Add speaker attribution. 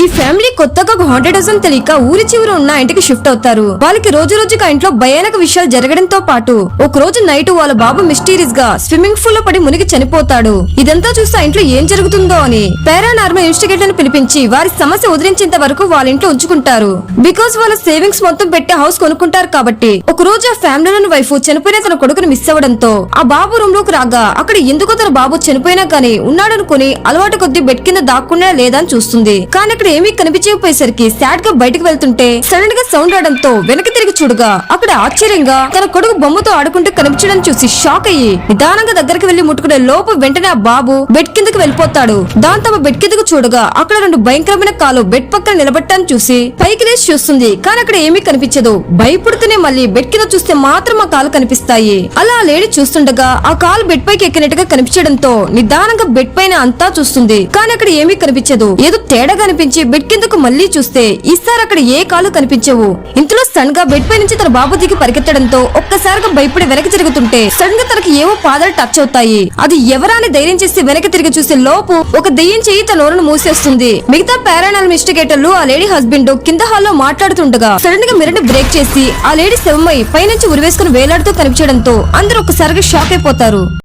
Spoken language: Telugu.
Speaker 1: ఈ ఫ్యామిలీ కొత్తగా ఒక హాంటెడ్ హౌస్ అని తెలియక ఊరి చివర ఉన్న ఇంటికి షిఫ్ట్ అవుతారు. వాళ్ళకి రోజు రోజుకి ఆ ఇంట్లో భయానక విషయాలు జరగడంతో పాటు ఒక రోజు నైట్ వాళ్ళ బాబు మిస్టీరియస్ గా స్విమ్మింగ్ పూల్ లో పడి మునిగి చనిపోతాడు. ఇదంతా చూస్తే ఆ ఇంట్లో ఏం జరుగుతుందో అని పారానార్మల్ ఇన్వెస్టిగేటర్లను పిలిపించి వారి సమస్య వదిలించేంత వరకు వాళ్ళ ఇంట్లో ఉంచుకుంటారు. బికాస్ వాళ్ళ సేవింగ్స్ మొత్తం పెట్టి హౌస్ కొనుక్కుంటారు కాబట్టి. ఒక రోజు ఆ ఫ్యామిలీలోని వైఫ్ చనిపోయిన తన కొడుకుని మిస్ అవ్వడంతో ఆ బాబు రూమ్ లోకి రాగా అక్కడ ఎందుకో తన బాబు చనిపోయినా గానీ ఉన్నాడనుకుని అలవాటు కొద్ది బెడ్ కింద దాక్కున్నా లేదా అని చూస్తుంది. కానీ అక్కడ ఏమీ కనిపించకపోయేసరికి సాడ్ గా బయటకు వెళ్తుంటే సడన్ గా సౌండ్ రావడంతో వెనక్కి తిరిగి చూడగా అక్కడ ఆశ్చర్యంగా తన కొడుకు బొమ్మతో ఆడుకుంటూ కనిపించడం చూసి షాక్ అయ్యి నిదానంగా దగ్గరికి వెళ్లి ముట్టుకునే లోపు వెంటనే ఆ బాబు బెడ్ కిందకి వెళ్ళిపోతాడు. దాంతో బెడ్ కిందకు చూడగా అక్కడ రెండు భయంకరమైన కాలు బెడ్ పక్కన నిలబెట్టాలని చూసి పైకి లేచి చూస్తుంది. కానీ అక్కడ ఏమీ కనిపించదు. భయపడుతూనే మళ్ళీ బెడ్ కింద చూస్తే మాత్రం ఆ కాలు కనిపిస్తాయి. అలా ఆ లేడీ చూస్తుండగా ఆ కాలు బెడ్ పైకి ఎక్కినట్టుగా కనిపించడంతో నిదానంగా బెడ్ పైన అంతా చూస్తుంది. కానీ అక్కడ ఏమీ కనిపించదు. ఏదో తేడా కనిపించి బెడ్ కిందకు మళ్ళీ చూస్తే ఈసారి అక్కడ ఏ కాలు కనిపించవు. ఇంతలో సడన్ గా బెడ్ పై నుంచి తన బాబు దిగి పరిగెత్తడంతో ఒక్కసారిగా భయపడి వెనక్కి తిరుగుతుంటే సడన్ గా తనకి ఏవో పాదాలు టచ్ అవుతాయి. అది ఎవరా అని ధైర్యం చేసి వెనక్కి తిరిగి చూసే లోపు ఒక దెయ్యం చెయ్యి తన నోరును మూసేస్తుంది. మిగతా పారానార్మల్ ఇన్వెస్టిగేటర్లు ఆ లేడీ హస్బెండ్ కింద హాల్లో మాట్లాడుతుండగా సడన్ గా మిర్రర్ బ్రేక్ చేసి ఆ లేడీ శవమై పైనుంచి ఉరివేసుకుని వేలాడుతూ కనిపించడంతో అందరూ ఒక్కసారిగా షాక్ అయిపోతారు.